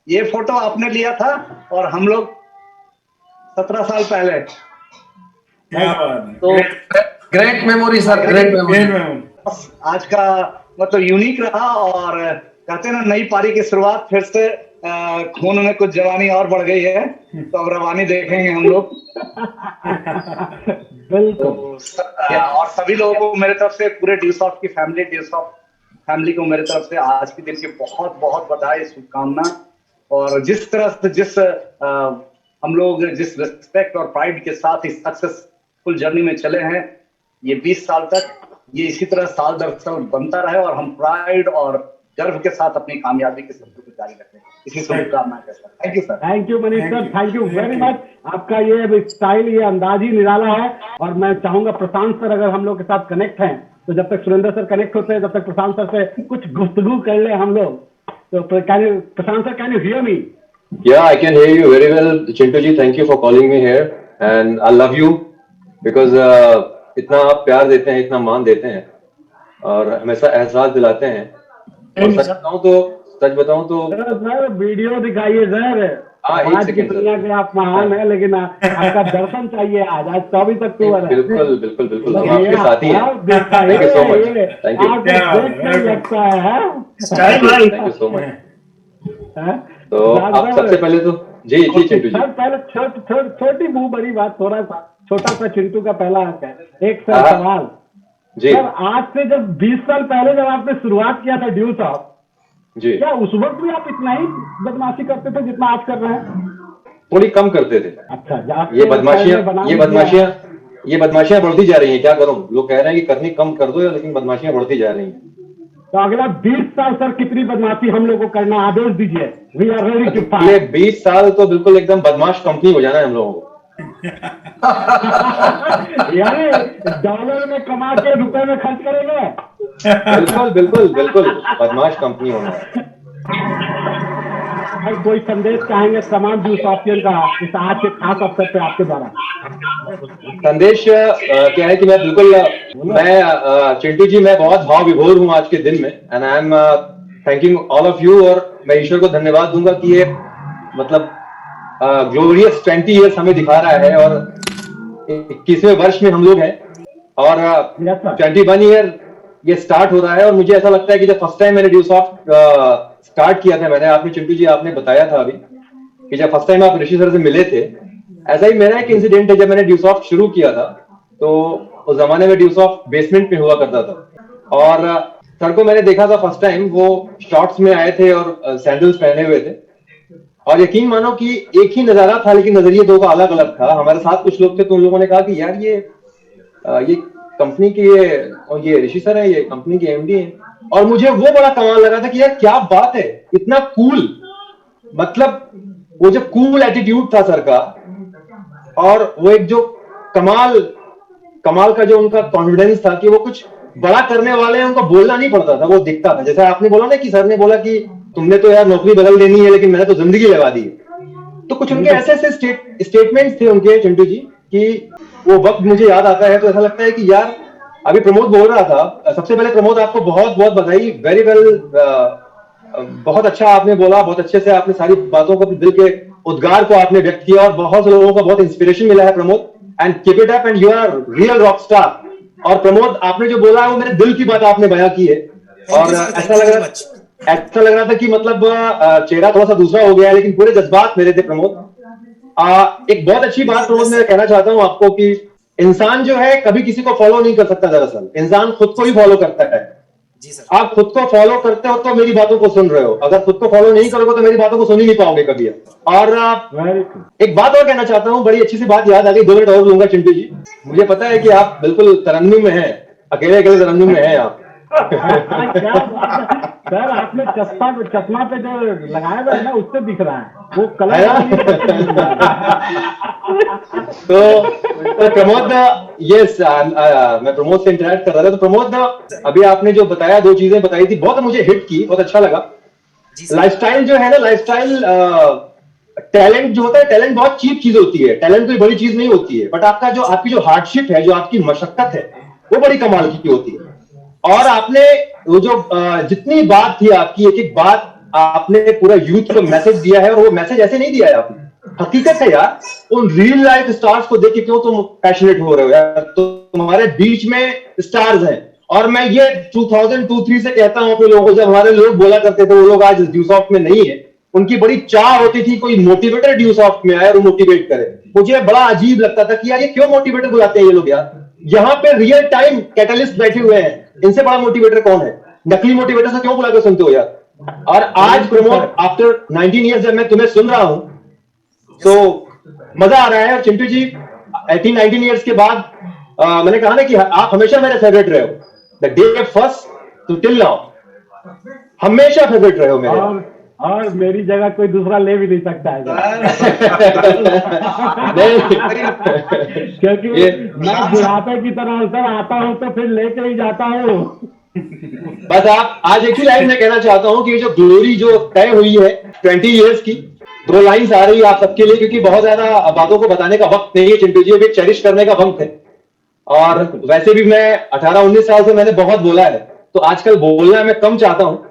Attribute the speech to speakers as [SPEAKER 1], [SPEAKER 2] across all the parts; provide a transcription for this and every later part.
[SPEAKER 1] ये फोटो आपने लिया था और हम लोग 17 साल पहले।
[SPEAKER 2] क्या बात है।
[SPEAKER 3] तो great memory sir, great memory.
[SPEAKER 1] आज का मतलब यूनिक रहा और कहते हैं ना, नई पारी की शुरुआत फिर से खून में कुछ जवानी और बढ़ गई है, तो अब रवानी देखेंगे हम लोग।
[SPEAKER 4] बिल्कुल।
[SPEAKER 1] और सभी लोगों को मेरे तरफ से, पूरे ड्यूसॉफ्ट की फैमिली, ड्यूसॉफ्ट फैमिली को मेरे तरफ से आज के दिन की बहुत बहुत बधाई, शुभकामना। और जिस तरह से हम लोग जिस रिस्पेक्ट और प्राइड के साथ इस सक्सेसफुल जर्नी में चले हैं, ये 20 साल तक ये इसी तरह साल दर साल बनता रहे और हम प्राइड और गर्व के साथ अपनी कामयाबी के सफर को जारी रखें। इसी शुभकामना के साथ। Thank you sir.
[SPEAKER 4] Thank you Manish sir, thank you very much. आपका ये स्टाइल, ये अंदाज ही निराला है। और मैं चाहूंगा प्रशांत सर अगर हम लोग के साथ कनेक्ट हैं, तो जब तक सुरेंद्र सर कनेक्ट होते हैं, जब तक प्रशांत सर से कुछ गुफ्तगू कर ले हम लोग। तो Prashant sir, can you hear me?
[SPEAKER 5] Yeah, I can hear you very well, Chintu ji. Thank you for calling me here, and I love you because इतना आप प्यार देते हैं, इतना मान देते हैं और हमेशा एहसास दिलाते हैं। और सच बताऊं तो
[SPEAKER 4] सर वीडियो दिखाइए सर। आज की दुनिया के आप महान है, लेकिन आपका दर्शन चाहिए आज 24 अक्टूबर है।
[SPEAKER 5] बिल्कुल बिल्कुल बिल्कुल, हम आपके साथ ही हैं। Thank you so much. Thank you.
[SPEAKER 4] लगता है
[SPEAKER 5] थैंक यू सो मच। तो आप सबसे पहले तो जी चिंटू जी,
[SPEAKER 4] पहले छोटी मुंह बड़ी बात, थोड़ा सा छोटा सा चिंटू का पहला अंक है। एक सवाल
[SPEAKER 5] जी
[SPEAKER 4] सर, आज से जब 20 साल पहले जब आपने शुरुआत किया था ड्यूसॉफ्ट
[SPEAKER 5] जी,
[SPEAKER 4] क्या उस वक्त भी आप इतना ही बदमाशी करते थे जितना आज कर रहे हैं?
[SPEAKER 5] थोड़ी कम करते थे।
[SPEAKER 4] अच्छा,
[SPEAKER 5] ये बदमाशियां बढ़ती जा रही हैं। क्या करूं, लोग कह रहे हैं कि करनी कम कर दो, लेकिन बदमाशियां बढ़ती जा रही हैं।
[SPEAKER 4] तो अगला 20 साल सर कितनी बदमाशी हम लोग को करना, आदेश दीजिए। We are ready to fight.
[SPEAKER 5] ये 20 साल तो बिल्कुल एकदम बदमाश कंपनी हो जाना है हम लोगों को।
[SPEAKER 4] यानी डॉलर में कमा के रुपए में खर्च करेंगे।
[SPEAKER 5] बिल्कुल बिल्कुल बिल्कुल, बदमाश कंपनी होना है।
[SPEAKER 4] कोई संदेश चाहेंगे तमाम ड्यूसॉफ्टियन का इस आज के खास अवसर पे आपके द्वारा?
[SPEAKER 5] संदेश क्या है कि मैं चिंटू जी, मैं बहुत भाव विभोर हूँ आज के दिन में, and I am thanking all of you. और मैं ईश्वर को धन्यवाद दूंगा कि ये मतलब ग्लोरियस 20 ईयर्स हमें दिखा रहा है और 21वें वर्ष में हम लोग हैं और 21 ईयर ये स्टार्ट हो रहा है। और मुझे ऐसा लगता है कि जब फर्स्ट टाइम मैंने ड्यूसॉफ्ट स्टार्ट किया था, आपने चिंटू जी आपने बताया था अभी कि जब फर्स्ट टाइम आप ऋषि सर से मिले थे, ऐसा ही मेरा एक इंसिडेंट है। जब मैंने ड्यूसॉफ्ट शुरू किया था तो उस जमाने में ड्यूसॉफ्ट बेसमेंट में हुआ करता था और सर को मैंने देखा था फर्स्ट टाइम, वो शॉर्ट्स में आए थे और सैंडल्स पहने हुए थे और यकीन मानो कि एक ही नजारा था, लेकिन नजरिए दो का अलग अलग था। हमारे साथ कुछ लोग थे तो उन लोगों ने कहा कि यार ये कंपनी की ये ऋषि सर है, ये कंपनी के एमडी हैं। और मुझे वो बड़ा कमाल लगा था कि यार क्या बात है, इतना कूल, मतलब वो जो कूल एटीट्यूड था सर का और वो एक जो कमाल का जो उनका कॉन्फिडेंस था कि वो कुछ बड़ा करने वाले हैं, उनको बोलना नहीं पड़ता था, वो दिखता था। जैसे आपने बोला ना कि सर ने बोला कि तुमने तो यार नौकरी बदल देनी है, लेकिन मैंने तो जिंदगी लगा दी है। तो कुछ उनके ऐसे स्टेटमेंट्स थे उनके, चिंटू जी, कि वो वक्त मुझे याद आता है तो ऐसा लगता है कि यार अभी प्रमोद बोल रहा था। सबसे पहले प्रमोद आपको बहुत बहुत बधाई, वेरी वेल, बहुत अच्छा आपने बोला, बहुत अच्छे से आपने सारी बातों को, दिल के उद्गार को आपने व्यक्त किया और बहुत से लोगों को बहुत इंस्पिरेशन मिला है Pramod. And keep it up and you are real rock star. और प्रमोद आपने जो बोला है वो मेरे दिल की बात आपने बयां की है और ऐसा लग रहा था कि मतलब चेहरा थोड़ा सा दूसरा हो गया है, लेकिन पूरे जज्बात मेरे थे प्रमोद। एक बहुत अच्छी बात प्रमोद मैं कहना चाहता हूं आपको कि इंसान जो है कभी किसी को फॉलो नहीं कर सकता, दरअसल इंसान खुद को ही फॉलो करता है।
[SPEAKER 6] जी सर।
[SPEAKER 5] आप खुद को फॉलो करते हो तो मेरी बातों को सुन रहे हो, अगर खुद को फॉलो नहीं करोगे तो मेरी बातों को सुन ही नहीं पाओगे कभी। और एक बात और कहना चाहता हूँ, बड़ी अच्छी सी बात याद आ गई, 2 मिनट और लूंगा चिंटू जी। मुझे पता है कि आप बिल्कुल तरन्नुम में हैं, अकेले तरन्नुम में हैं आप।
[SPEAKER 4] सर आपने चश्मा पे जो लगाया हुआ है ना, उससे दिख रहा है वो कलर।
[SPEAKER 5] तो प्रमोद, यस, मैं प्रमोद से इंटरेक्ट कर रहा था। तो प्रमोद, अभी आपने जो बताया, 2 चीजें बताई थी, बहुत मुझे हिट की, बहुत अच्छा लगा। लाइफस्टाइल जो है ना, लाइफस्टाइल, टैलेंट जो होता है, टैलेंट बहुत चीप चीज होती है, टैलेंट कोई बड़ी चीज नहीं होती है, बट आपकी जो हार्डशिप है, जो आपकी मशक्कत है, वो बड़ी कमाल की होती है। और आपने वो जो जितनी बात थी आपकी, एक एक बात आपने पूरा यूथ को मैसेज दिया है, और वो मैसेज ऐसे नहीं दिया है आपने, हकीकत है यार। उन रियल लाइफ स्टार्स को देख के क्यों तुम पैशनेट हो रहे हो यार? तो तुम्हारे बीच में स्टार्स हैं, और मैं ये 2002-3 से कहता हूं अपने लोगों को, जब हमारे लोग बोला करते थे वो लोग आज ड्यूसॉफ्ट में नहीं है, उनकी बड़ी चाह होती थी कोई मोटिवेटर ड्यूसॉफ्ट में आए और मोटिवेट करे। मुझे बड़ा अजीब लगता था कि यार ये क्यों मोटिवेटर बुलाते हैं ये लोग यार? यहाँ पे रियल टाइम कैटलिस्ट बैठे हुए हैं, इनसे बड़ा मोटिवेटर कौन है? नकली मोटिवेटर से क्यों बुला के सुनते हो यार? और आज प्रमोद आफ्टर 19 ईयर्स जब मैं तुम्हें सुन रहा हूं तो मजा आ रहा है। और चिंटू जी 18-19 ईयर्स के बाद मैंने कहा ना कि आप हमेशा मेरे फेवरेट रहे हो, the day first to till now, हमेशा फेवरेट रहे हो मेरे।
[SPEAKER 4] और मेरी जगह कोई दूसरा ले भी नहीं सकता है क्योंकि मैं बुढ़ापे की तरह सर आता हूँ तो फिर लेके ही जाता हूँ।
[SPEAKER 5] बस आप आज एक ही लाइन में कहना चाहता हूँ कि ये जो ग्लोरी जो तय हुई है 20 ईयर्स की, 2 लाइन्स आ रही है आप सबके लिए, क्योंकि बहुत ज्यादा बातों को बताने का वक्त नहीं है चिंटू जी, अभी चेरिश करने का वक्त है। और वैसे भी मैं 18-19 साल से मैंने बहुत बोला है, तो आजकल बोलना मैं कम चाहता हूँ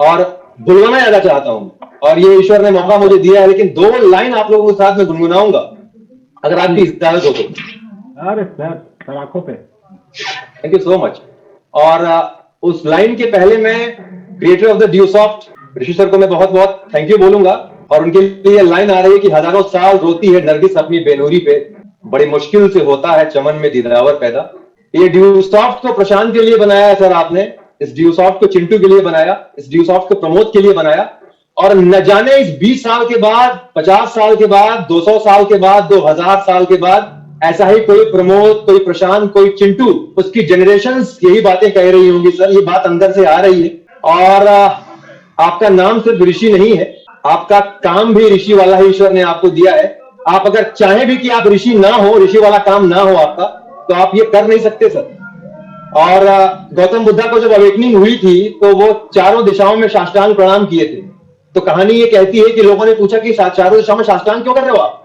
[SPEAKER 5] और बुलवाना ज्यादा चाहता हूँ, और ये ईश्वर ने मौका मुझे दिया है। लेकिन 2 लाइन आप लोगों के साथ में गुनगुनाऊंगा अगर आपकी इजाजत हो तो।
[SPEAKER 4] अरे सर आंखों पे।
[SPEAKER 5] Thank you so much. और उस लाइन के पहले मैं creator of the Dusoft Rishi sir को मैं बहुत बहुत थैंक यू बोलूंगा, और उनके लिए लाइन आ रही है कि हजारों साल रोती है नरगिस अपनी बेनूरी पे, बड़ी मुश्किल से होता है चमन में दिलावर पैदा। ये ड्यूसॉफ्ट को प्रशांत के लिए बनाया है सर आपने, इस ड्यूसॉफ्ट को चिंटू के लिए बनाया, इस ड्यूसॉफ्ट को प्रमोद के लिए बनाया, और न जाने इस 20 साल के बाद, 50 साल के बाद, 200 साल के बाद, 2000 साल के बाद ऐसा ही कोई प्रमोद, कोई प्रशांत, कोई चिंटू, उसकी जनरेशंस यही बातें कह रही होंगी सर। ये बात अंदर से आ रही है। और आपका नाम सिर्फ ऋषि नहीं है, आपका काम भी ऋषि वाला ही ईश्वर ने आपको दिया है। आप अगर चाहें भी कि आप ऋषि ना हो, ऋषि वाला काम ना हो आपका, तो आप ये कर नहीं सकते सर। और गौतम बुद्धा को जब अवेकनिंग हुई थी तो वो चारों दिशाओं में साष्टांग प्रणाम किए थे। तो कहानी ये कहती है कि लोगों ने पूछा कि चारों दिशाओं में साष्टांग क्यों कर रहे हो आप?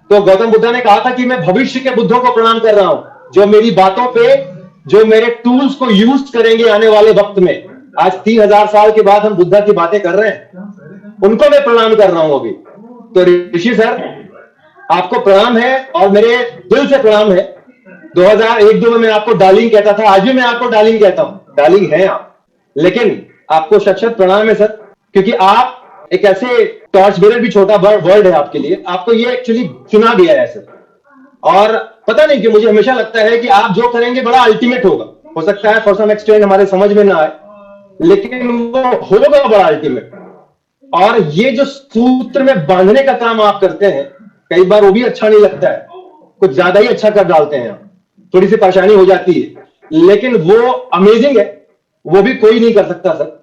[SPEAKER 5] तो गौतम बुद्धा ने कहा था कि मैं भविष्य के बुद्धों को प्रणाम कर रहा हूं, जो मेरी बातों पे, जो मेरे टूल्स को यूज करेंगे आने वाले वक्त में। आज 3000 साल के बाद हम बुद्धा की बातें कर रहे हैं, उनको मैं प्रणाम कर रहा हूं अभी। तो ऋषि सर आपको प्रणाम है, और मेरे दिल से प्रणाम है। 2001-2 में मैं आपको डार्लिंग कहता था, आज भी मैं आपको डार्लिंग कहता हूं, डार्लिंग हैं आप, लेकिन आपको शत-शत प्रणाम है सर, क्योंकि आप एक ऐसे टॉर्च बेरर भी छोटा वर्ड है आपके लिए, आपको ये एक्चुअली चुना गया है सर। और पता नहीं कि मुझे हमेशा लगता है कि आप जो करेंगे बड़ा अल्टीमेट होगा। हो सकता है फॉर सम एक्सटेंट हमारे समझ में ना आए, लेकिन वो होगा बड़ा अल्टीमेट। और ये जो सूत्र में बांधने का काम आप करते हैं, कई बार वो भी अच्छा नहीं लगता है, कुछ ज्यादा ही अच्छा कर डालते हैं आप, थोड़ी सी परेशानी हो जाती है, लेकिन वो अमेजिंग है, वो भी कोई नहीं कर सकता सर।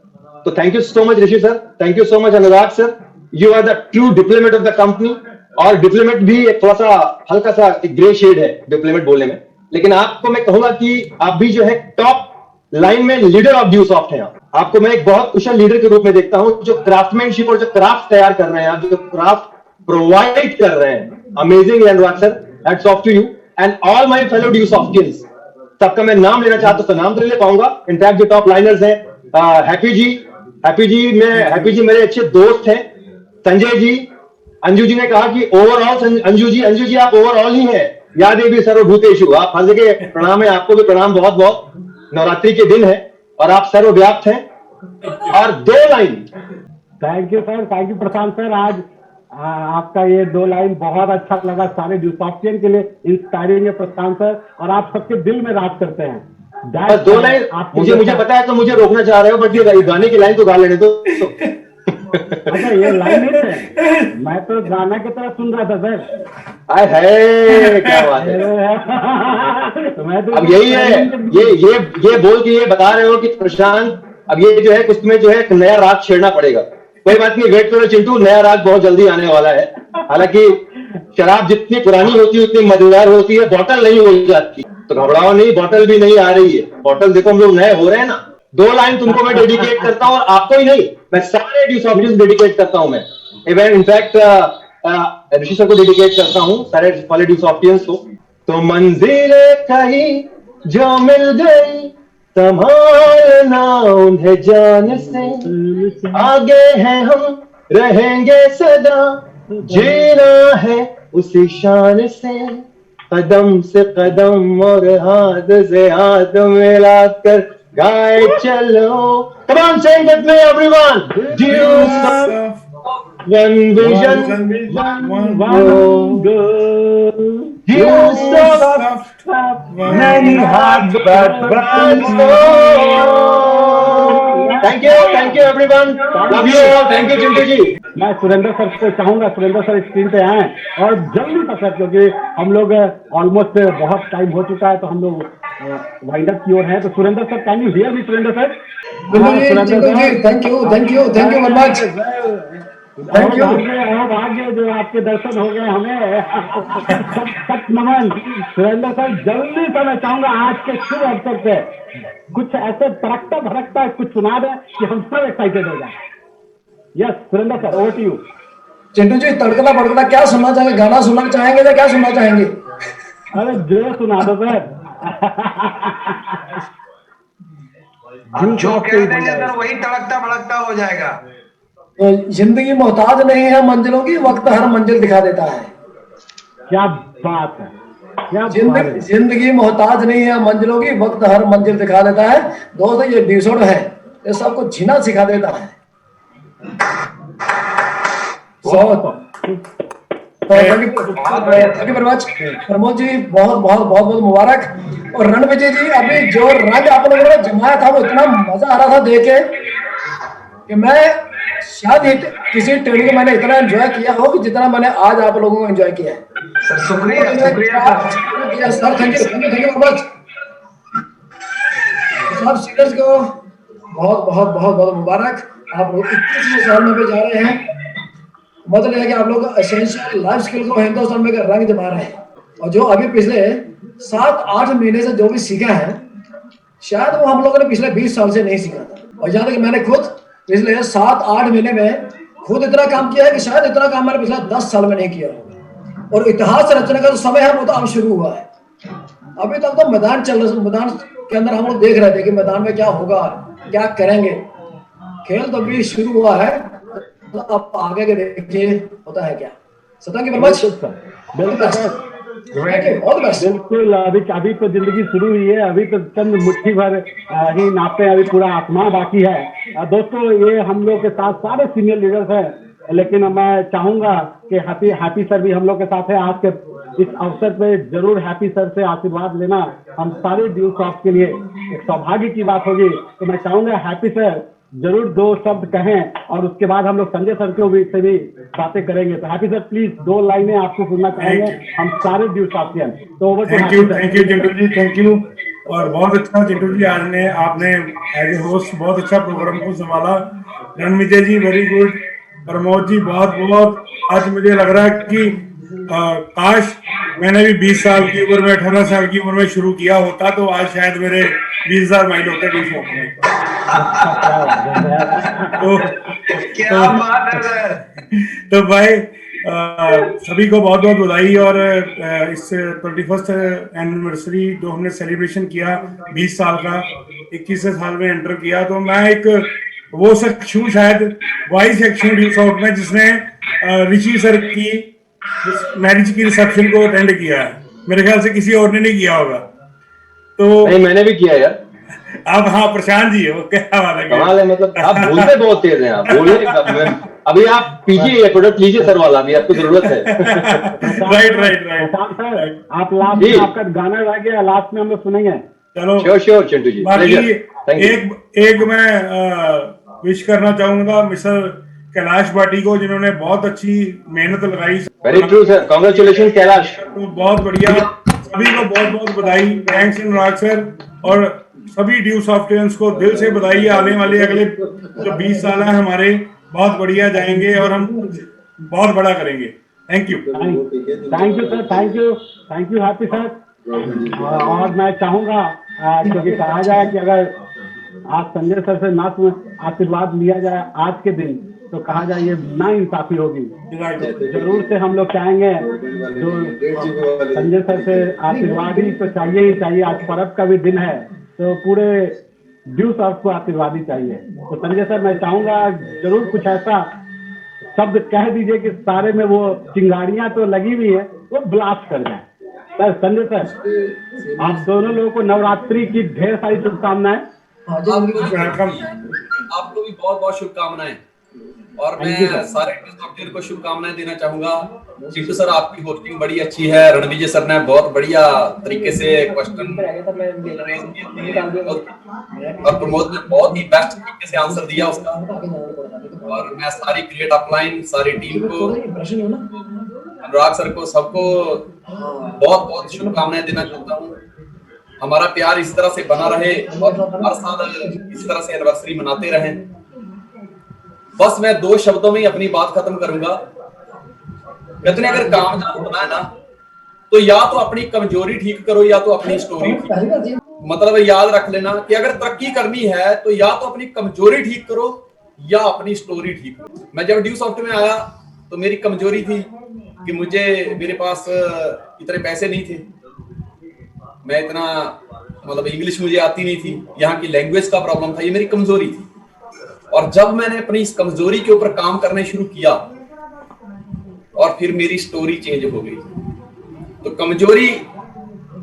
[SPEAKER 5] तो thank you so much Rishi sir, thank you so much Anurag sir, you are the true diplomat of the company. और डिप्लोमेट भी एक थोड़ा सा हल्का सा एक ग्रे शेड है डिप्लोमेट बोलने में, लेकिन आपको मैं कहूंगा कि आप भी जो है टॉप लाइन में लीडर ऑफ ड्यूसॉफ्ट हैं। आपको मैं एक बहुत कुशल लीडर के रूप में देखता हूं, जो क्राफ्टमैनशिप और जो क्राफ्ट तैयार कर रहे हैं आप, जो क्राफ्ट प्रोवाइड कर रहे हैं, amazing Anurag sir, hats off to you and all my fellow Dusoftians. सबका मैं नाम लेना चाहता हूं तो नाम तो ले पाऊंगा, इनफैक्ट जो टॉप लाइनर्स हैं, हैप्पी जी मेरे अच्छे दोस्त हैं, संजय जी, अंजू जी ने कहा कि ओवरऑल अंजू जी आप ओवरऑल ही हैं, या देवी सर्वभूतेषु, आप हर जगह प्रणाम है, आपको भी प्रणाम बहुत बहुत। नवरात्रि के दिन है और आप सर्वव्याप्त हैं। और 2 line.
[SPEAKER 4] Thank you sir, thank you Prashant sir. आज आपका ये 2 लाइन बहुत अच्छा लगा सारे ड्यूसॉफ्टियन के लिए, इंस्पायरिंग है प्रशांत सर, और आप सबके दिल में राज करते हैं।
[SPEAKER 5] बस 2 लाइन मुझे पता है तो मुझे रोकना चाह रहे हो, बट ये गाने की लाइन तो गा लेने दो।
[SPEAKER 4] अच्छा ये लाइन नहीं है, मैं तो गाना की तरह सुन रहा था सर।
[SPEAKER 5] आए है, क्या बात है।
[SPEAKER 4] मैं तो
[SPEAKER 5] अब यही है, ये बोल के ये बता रहे हो कि प्रशांत अब ये जो है कुछ में जो है एक नया राग छेड़ना पड़ेगा। कोई बात नहीं, वेट करो चिंटू, नया राग बहुत जल्दी आने वाला है। हालांकि शराब जितनी पुरानी होती है उतनी मजेदार होती है, बॉटल नहीं हो जाती, तो घबराओ नहीं, बॉटल भी नहीं आ रही है। बॉटल देखो हम लोग नए हो रहे हैं ना। 2 लाइन तुमको मैं डेडिकेट करता हूं, और आपको ही नहीं, मैं सारे ड्यूसॉफ्टियंस डेडिकेट करता हूं। मैं इवन इनफैक्ट ऋषि सर को डेडिकेट करता हूं, सारे वाले ड्यूसॉफ्टियंस को। तो मंजिल कहीं जो मिल गई संभालना उन्हें जान से, आगे हैं हम रहेंगे सदा, जीना है उसी शान से, कदम से कदम और हाथ से हाथ मिलाकर गाए चलो। Come on, sing with me, everyone. One vision,
[SPEAKER 4] one goal.
[SPEAKER 5] Use many hearts but Thank you everyone. Love you all. Thank you Chintu जी।
[SPEAKER 4] मैं सुरेंद्र सर को चाहूंगा, सुरेंद्र सर स्क्रीन पे आए और जल्दी से सर, क्योंकि हम लोग ऑलमोस्ट बहुत टाइम हो चुका है, तो हम लोग वाइंड अप की ओर हैं। तो Surendra sir, can you hear me? Surendra sir,
[SPEAKER 3] thank you very much. Thank you.
[SPEAKER 4] भाग्य जो आपके दर्शन हो गए हमें, सच नमन। सुरेंद्र सर, जल्दी से मैं चाहूंगा आज के शुभ अवसर पे कुछ ऐसे तड़कता भड़कता कुछ सुना दें कि हम सब एक्साइटेड हो जाए। Yes Surendra sir, over to you.
[SPEAKER 3] Chintu ji, तड़कता भड़कता क्या सुनना चाहेंगे? गाना सुनना चाहेंगे या क्या सुनना चाहेंगे?
[SPEAKER 4] अरे जो सुना दो सर।
[SPEAKER 6] जो कह देंगे सर वही तड़कता भड़कता हो जाएगा।
[SPEAKER 3] तो जिंदगी मोहताज नहीं है मंजिलों की, वक्त हर मंजिल दिखा देता है।
[SPEAKER 4] क्या बात है, क्या
[SPEAKER 3] जिंदगी मोहताज नहीं है मंजिलों की, वक्त हर मंजिल दिखा देता है। दोस्तों, ये डिसऑर्डर है, ये सबको जीना सिखा देता है। प्रमोद जी, बहुत बहुत बहुत बहुत मुबारक। और रणविजय जी, अभी जो रंग आप लोगों ने जमाया था वो इतना मजा आ रहा था देख के कि मैं शायद किसी ट्रेनिंग को मैंने इतना एंजॉय किया हो कि जितना मैंने आज आप लोगों को एंजॉय किया है।
[SPEAKER 6] सर शुक्रिया
[SPEAKER 3] sir, thank you very much. सब सीनियर्स को बहुत बहुत बहुत बहुत मुबारक। आप लोग 21वें साल में भी जा रहे हैं, मतलब है कि आप लोग एसेंशियल लाइफ स्किल को हिंदुस्तान में रंग जमा रहे हैं। और जो अभी पिछले 7-8 महीने से जो भी सीखा है, शायद वो हम लोगों ने पिछले 20 साल से नहीं सीखा था। और जहाँ तक मैंने खुद पिछले 7-8 महीने में खुद इतना काम किया है कि शायद इतना काम मैंने पिछले 10 साल में नहीं किया होगा। और इतिहास रचने का जो समय है वो तो अब शुरू हुआ है। अभी तक तो मैदान चल रहा, मैदान के अंदर हम लोग देख रहे थे कि मैदान में क्या होगा, क्या करेंगे। खेल तो अभी शुरू हुआ है, तो अब आगे के देखिए होता है क्या। सतंग की बर्बाद।
[SPEAKER 4] बिल्कुल, अभी तो जिंदगी शुरू हुई है, अभी तो चंद मुट्ठी भर ही नापे, अभी पूरा आसमां बाकी है। दोस्तों, ये हम लोग के साथ सारे सीनियर लीडर्स हैं, लेकिन मैं चाहूंगा कि हैप्पी सर भी हम लोग के साथ है। आज के इस अवसर पे जरूर हैप्पी सर से आशीर्वाद लेना हम सारे ड्यू सॉफ्ट के लिए एक सौभाग्य की बात होगी। तो मैं चाहूंगा हैप्पी सर जरूर 2 शब्द कहें और उसके बाद हम लोग संजय सर को भी से भी बातें करेंगे। तो हैप्पी सर, प्लीज 2 लाइनें आपको सुनना चाहेंगे हम सारे ड्यू सॉफ्टियन। तो over to
[SPEAKER 2] thank you Chintu ji, thank you. और बहुत अच्छा चिंटू जी, आज ने आपने एज ए होस्ट बहुत अच्छा प्रोग्राम को संभाला। रणविजय जी वेरी गुड। प्रमोद जी बहुत बहुत। आज मुझे लग रहा है कि काश मैंने भी 20 साल की उम्र में 18 साल की उम्र में शुरू किया होता तो आज शायद मेरे 20,000 माइल होते ड्यू सॉफ्ट में। तो भाई सभी को बहुत बहुत बधाई। और इस 21st एनिवर्सरी जो हमने सेलिब्रेशन किया 20 साल का, 21वें साल में एंटर किया, तो मैं एक वो शख्स हूँ, शायद वाइस शख्स हूँ ड्यू सॉफ्ट में, जिसने ऋषि सर की मैरिज की रिसेप्शन को अटेंड किया है। मेरे ख्याल से किसी और ने नहीं किया होगा। तो
[SPEAKER 5] नहीं, मैंने भी किया यार।
[SPEAKER 2] आप, हाँ, प्रशांत जी हो, क्या बात है,
[SPEAKER 5] कमाल है। मतलब आप बोलते बहुत तेज हैं, आप बोले। अभी आप पीजिए ये प्रोडक्ट लीजिए सर वाला, अभी आपको जरूरत है।
[SPEAKER 2] राइट।
[SPEAKER 4] आप लास्ट में आपका गाना रह गया, लास्ट में हम लोग सुनेंगे।
[SPEAKER 2] चलो
[SPEAKER 5] श्योर चिंटू जी।
[SPEAKER 2] बाकी एक मैं विश करना चाहूंगा मिस्टर कैलाश भाटी को, जिन्होंने बहुत अच्छी मेहनत लगाई।
[SPEAKER 5] Very true sir, congratulation Kailash.
[SPEAKER 2] तो बहुत बढ़िया, सभी को बहुत बहुत बधाई। थैंक्स अनुराग सर, और सभी ड्यू सॉफ्टवेयर्स को दिल से बधाई। आने वाले अगले जो 20 साल हैं हमारे बहुत बढ़िया जाएंगे और हम बहुत बड़ा करेंगे। Thank you
[SPEAKER 4] sir, thank you happy sir. और मैं चाहूंगा क्योंकि कहा जाए कि अगर आज संजय सर से ना आशीर्वाद लिया जाए आज के दिन, तो कहा जाए ये ना इंसाफी होगी। जरूर से हम लोग चाहेंगे, जो संजय सर से आशीर्वाद ही तो चाहिए ही चाहिए। आज पर्व का भी दिन है, तो पूरे ड्यू सॉफ्ट को आशीर्वाद ही चाहिए। तो संजय सर, मैं चाहूंगा जरूर कुछ ऐसा शब्द कह दीजिए कि सारे में वो चिंगारियां तो लगी हुई है, वो ब्लास्ट कर जाए। सर, संजय सर, आप दोनों लोगों को नवरात्रि की ढेर सारी शुभकामनाएं।
[SPEAKER 3] हाँ जी,
[SPEAKER 2] वेलकम।
[SPEAKER 7] आपको भी बहुत बहुत शुभकामनाएं। और
[SPEAKER 4] Thank you,
[SPEAKER 7] मैं
[SPEAKER 4] sir.
[SPEAKER 7] सारे डॉक्टर को शुभकामनाएं देना चाहूंगा। चिंटू सर, आपकी होस्टिंग बड़ी अच्छी है। रणविजय सर ने बहुत बढ़िया तरीके से क्वेश्चन और प्रमोद ने बहुत ही बेस्ट तरीके से आंसर दिया उसका। और मैं सारी क्रिएट अपलाइन, सारी टीम को, अनुराग सर को, सबको बहुत बहुत शुभकामनाएं देना चाहता हूँ। हमारा प्यार इस तरह से बना रहे और हर साल इस तरह से एनिवर्सरी मनाते रहें। बस मैं 2 शब्दों में ही अपनी बात खत्म करूंगा। कहते हैं अगर कामयाब होना है ना, तो या तो अपनी कमजोरी ठीक करो या तो अपनी स्टोरी ठीक। मतलब याद रख लेना कि अगर तरक्की करनी है तो या तो अपनी कमजोरी ठीक करो या अपनी स्टोरी ठीक करो। मैं जब ड्यू सॉफ्ट में आया तो मेरी कमजोरी थी कि मेरे पास इतने पैसे नहीं थे, मैं इतना मतलब इंग्लिश मुझे आती नहीं थी, यहाँ की लैंग्वेज का प्रॉब्लम था, ये मेरी कमजोरी थी। और जब मैंने अपनी इस कमजोरी के ऊपर काम करने शुरू किया और फिर मेरी स्टोरी चेंज हो गई। तो कमजोरी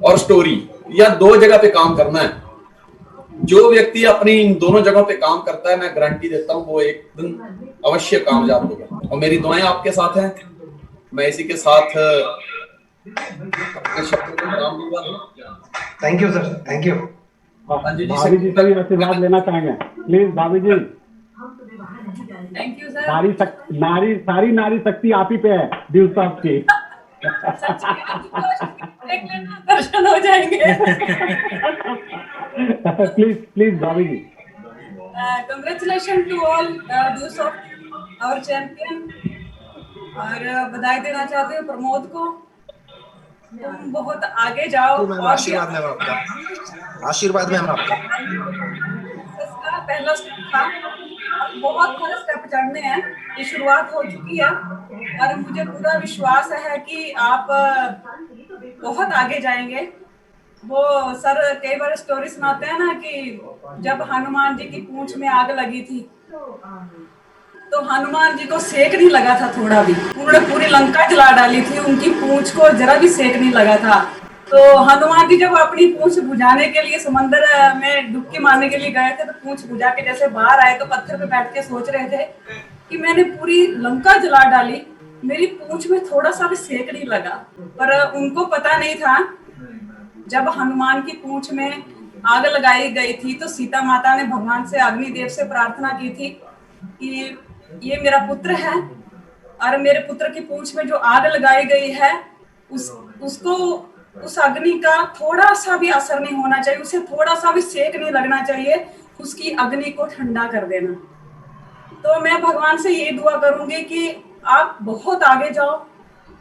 [SPEAKER 7] और स्टोरी या 2 जगह पे काम करना है। जो व्यक्ति अपनी इन दोनों जगहों पे काम करता है, मैं गारंटी देता हूँ वो एक दिन अवश्य कामयाब होगा। और मेरी दुआएं आपके साथ हैं। मैं इसी के साथ
[SPEAKER 6] thank you sir, thank you.
[SPEAKER 4] भाभी जी से भी आशीर्वाद लेना चाहेंगे, प्लीज भाभी जी।
[SPEAKER 8] Thank you sir.
[SPEAKER 4] सारी नारी शक्ति आप ही पे है ड्यू सॉफ्ट की।
[SPEAKER 8] दर्शन हो जाएंगे।
[SPEAKER 4] प्लीज भाभी जी।
[SPEAKER 8] Congratulation to all Dusoft our champion. और बधाई देना चाहते हैं प्रमोद को। तुम बहुत आगे जाओ।
[SPEAKER 6] आशीर्वाद मैम आपका, आशीर्वाद मैम आपका।
[SPEAKER 8] इसका पहला स्टेप था, बहुत सारे स्टेप चढ़ने हैं। ये शुरुआत हो चुकी है और मुझे पूरा विश्वास है कि आप बहुत आगे जाएंगे। वो सर कई बार स्टोरी सुनाते हैं ना कि जब हनुमान जी की पूंछ में आग लगी थी तो हनुमान जी को सेक नहीं लगा था थोड़ा भी। उन्होंने पूरी लंका जला डाली थी, उनकी पूंछ को जरा भी सेक नहीं लगा था। तो हनुमान जी जब अपनी पूंछ बुझाने के लिए समंदर में डुबकी मारने के लिए गए थे तो पूंछ बुझा के जैसे बाहर आए तो पत्थर पे बैठ के सोच रहे थे कि मैंने पूरी लंका जला डाली, मेरी पूंछ में थोड़ा सा भी सेक नहीं लगा। पर उनको पता नहीं था जब हनुमान की पूंछ में आग लगाई गई थी तो सीता माता ने भगवान से, अग्निदेव से प्रार्थना की थी कि ये मेरा पुत्र है और मेरे पुत्र की पूंछ में जो आग लगाई गई है उसको उस अग्नि का थोड़ा सा भी असर नहीं होना चाहिए, उसे थोड़ा सा भी सेक नहीं लगना चाहिए, उसकी अग्नि को ठंडा कर देना। तो मैं भगवान से ये दुआ करूंगी कि आप बहुत आगे जाओ,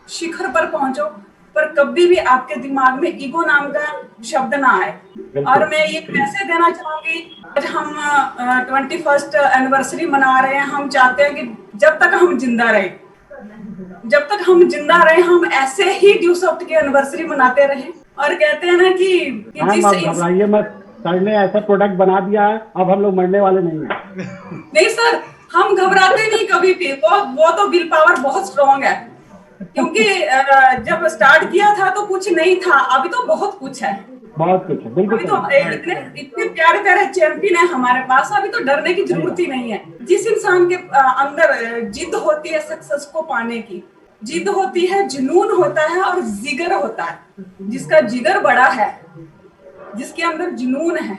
[SPEAKER 8] शिखर पर पहुंचो, पर कभी भी आपके दिमाग में ईगो नाम का शब्द ना आए। और मैं ये मैसेज देना चाहूंगी, आज हम 21st एनिवर्सरी मना रहे हैं। हम चाहते हैं कि जब तक हम जिंदा रहे हम ऐसे ही ड्यू सॉफ्ट की एनिवर्सरी मनाते रहे। और कहते हैं ना कि
[SPEAKER 4] घबराइए मत, सर ने ऐसा प्रोडक्ट बना दिया है, अब हम लोग मरने वाले नहीं हैं।
[SPEAKER 8] नहीं सर, हम घबराते नहीं कभी भी। वो तो विल पावर बहुत स्ट्रॉन्ग है, क्योंकि जब स्टार्ट किया था तो कुछ नहीं था, अभी तो बहुत कुछ है।
[SPEAKER 4] बहुत कुछ है, बिल्कुल।
[SPEAKER 8] अभी तो इतने प्यारे प्यारे चैंपियन है हमारे पास, अभी तो डरने की जरूरत ही नहीं है। जिस इंसान के अंदर जिद होती है सक्सेस को पाने की, जिद होती है, जुनून होता है और जिगर होता है। जिसका जिगर बड़ा है, जिसके अंदर जुनून है,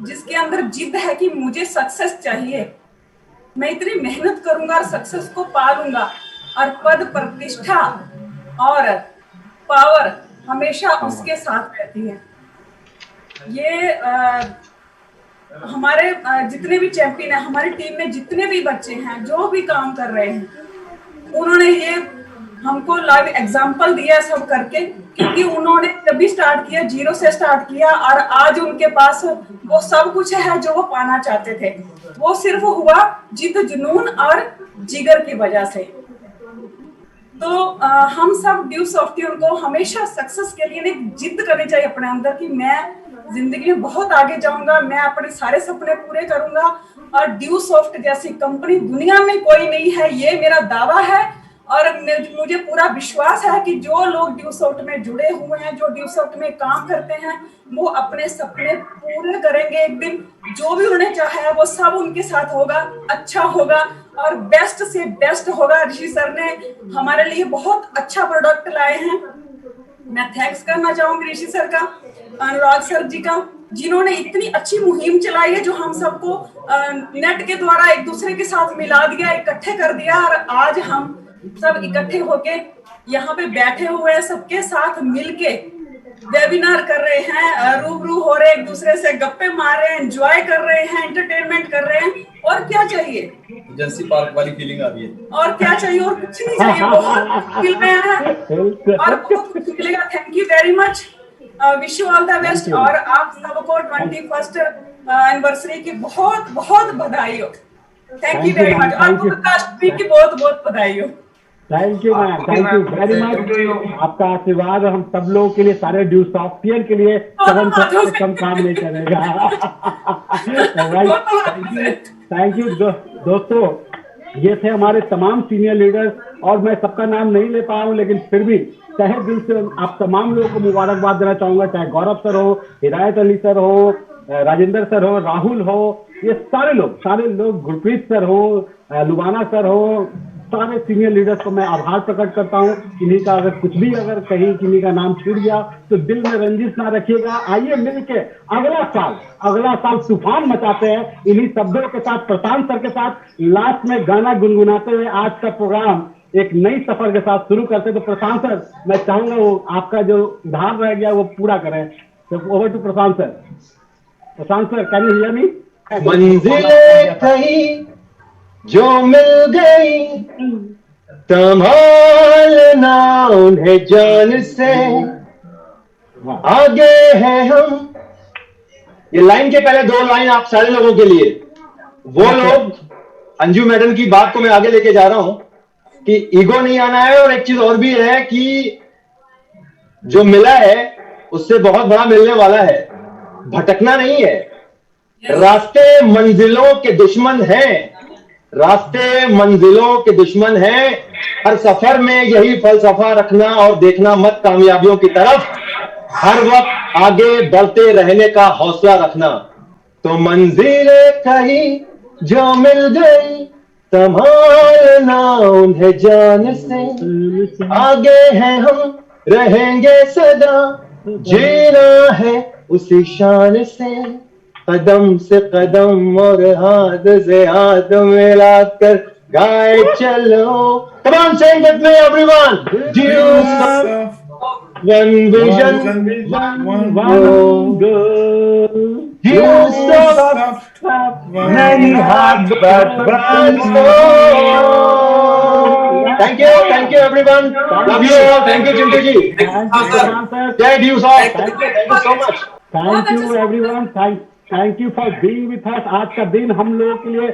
[SPEAKER 8] जिसके अंदर जिद है कि मुझे सक्सेस चाहिए, मैं इतनी मेहनत करूंगा और सक्सेस को पा लूंगा, और पद प्रतिष्ठा और पावर हमेशा उसके साथ रहती है। ये हमारे जितने भी चैंपियन है, हमारी टीम में जितने भी बच्चे हैं जो भी काम कर रहे हैं, उन्होंने ये हमको लाइव एग्जांपल दिया सब करके, क्योंकि उन्होंने जब भी स्टार्ट किया 0 से स्टार्ट किया और आज उनके पास वो सब कुछ है जो वो पाना चाहते थे। वो सिर्फ हुआ जिद, जुनून और जिगर की वजह से। तो हम सब ड्यू सॉफ्टियन को हमेशा सक्सेस के लिए एक जिद करनी चाहिए अपने अंदर कि मैं जिंदगी में बहुत आगे जाऊंगा, मैं अपने सारे सपने पूरे करूंगा और ड्यू सॉफ्ट जैसी कंपनी दुनिया में कोई नहीं है, ये मेरा दावा है। और मुझे पूरा विश्वास है कि जो लोग ड्यू सॉफ्ट में जुड़े हुए हैं, जो ड्यू सॉफ्ट में काम करते हैं, वो अपने सपने पूरे करेंगे एक दिन। जो भी उन्होंने चाहा है वो सब उनके साथ होगा, अच्छा होगा और बेस्ट से बेस्ट होगा। ऋषि सर ने हमारे लिए बहुत अच्छा प्रोडक्ट लाए हैं। मैं थैंक्स करना चाहूंगी ऋषि सर का, अनुराग सर जी का, जिन्होंने इतनी अच्छी मुहिम चलाई है, जो हम सबको नेट के द्वारा एक दूसरे के साथ मिला दिया, इकट्ठे कर दिया। और आज हम सब इकट्ठे होके यहाँ पे बैठे हुए हैं, सबके साथ मिलके वेबिनार कर रहे हैं, रूबरू हो रहे हैं, एक दूसरे से गप्पे मार रहे हैं, एंजॉय कर रहे हैं, एंटरटेनमेंट कर रहे हैं। और क्या चाहिए?
[SPEAKER 7] एजेंसी पार्क वाली फीलिंग आ रही है।
[SPEAKER 8] और क्या चाहिए? और कुछ नहीं चाहिए। बहुत मिल रहे हैं और बहुत कुछ मिलेगा। Thank you very much, wish you all the best. और आप सबको 21st एनिवर्सरी की बहुत बहुत बधाई हो। Thank you very much. और दुर्गाष्टमी की बहुत बहुत बधाई हो।
[SPEAKER 4] Thank you ma'am, thank you very much. आपका आशीर्वाद हम सब लोगों के लिए, सारे ड्यू सॉफ्टवेयर के लिए 7 से कम काम नहीं करेगा। थैंक यू दोस्तों, ये थे हमारे तमाम सीनियर लीडर्स और मैं सबका नाम नहीं ले पाया हूँ, लेकिन फिर भी तहे दिल से आप तमाम लोगों को मुबारकबाद देना चाहूंगा। चाहे गौरव सर हो, हिदायत अली सर हो, राजेंद्र सर हो, राहुल हो, ये सारे लोग, गुरप्रीत सर हो, लुबाना सर हो, सारे सीनियर लीडर्स को मैं आभार प्रकट करता हूँ। किन्हीं का अगर कुछ भी अगर कहीं किन्हीं का नाम छूट गया तो दिल में रंजिश ना रखिएगा। आइए मिलके अगला साल तूफान मचाते हैं इन्हीं शब्दों के साथ, प्रशांत सर के साथ लास्ट में गाना गुनगुनाते हुए आज का प्रोग्राम एक नई सफर के साथ शुरू करते। तो प्रशांत सर, मैं चाहूंगा वो आपका जो उधार रह गया वो पूरा करें। तो over to Prashant sir. Prashant sir, can you hear me?
[SPEAKER 5] मंजिलें कहीं जो मिल गई, संभालना उन्हें जान से, आगे हैं हम। ये लाइन के पहले 2 लाइन आप सारे लोगों के लिए। वो लोग, अंजू मैडम की बात को मैं आगे लेके जा रहा हूं कि ईगो नहीं आना है। और एक चीज और भी है कि जो मिला है उससे बहुत बड़ा मिलने वाला है, भटकना नहीं है। रास्ते मंजिलों के दुश्मन हैं, रास्ते मंजिलों के दुश्मन हैं। हर सफर में यही फलसफा रखना और देखना मत कामयाबियों की तरफ, हर वक्त आगे बढ़ते रहने का हौसला रखना। तो मंजिलें कहीं जो मिल गई, संभालना उन्हें जान से, आगे हैं हम रहेंगे सदा, जीना है उसी शान से, कदम से कदम और हाथ से हाथ मिलाकर गाए चलो। Come on, sing with me, everyone. One vision, one goal. Many hearts but Thank you everyone. Love you all. Thank you, Chintu ji. Jai Dew Soft. Thank you so much.
[SPEAKER 4] Thank you everyone. Thank you for being with us. आज का दिन हम लोगों के लिए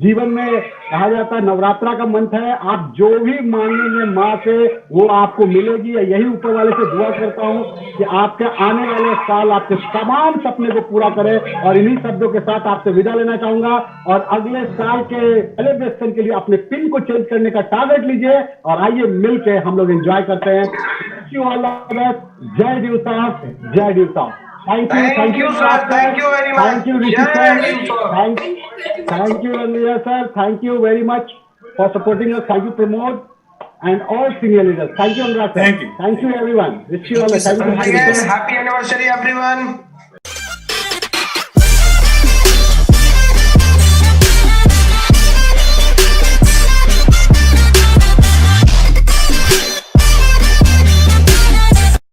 [SPEAKER 4] जीवन में कहा जाता है नवरात्रा का मंत्र है। आप जो भी मांगेंगे माँ से वो आपको मिलेगी। यही ऊपर वाले से दुआ करता हूँ कि आपके आने वाले साल आपके तमाम सपने को पूरा करे। और इन्हीं शब्दों के साथ आपसे विदा लेना चाहूंगा और अगले साल के सेलिब्रेशन के लिए अपने पिन को चेंज करने का टारगेट लीजिए और आइए मिलके हम लोग एंजॉय करते हैं। जय ड्यू सॉफ्ट, जय due soft. Thank you sir, thank you very much. Thank you Rishi sir, thank you Ranveer sir, thank you very much for supporting us. Thank you Pramod and all senior leaders. Thank you Anurag sir.
[SPEAKER 2] Thank you.
[SPEAKER 4] Thank you everyone. Wish you all a happy
[SPEAKER 6] Happy anniversary everyone.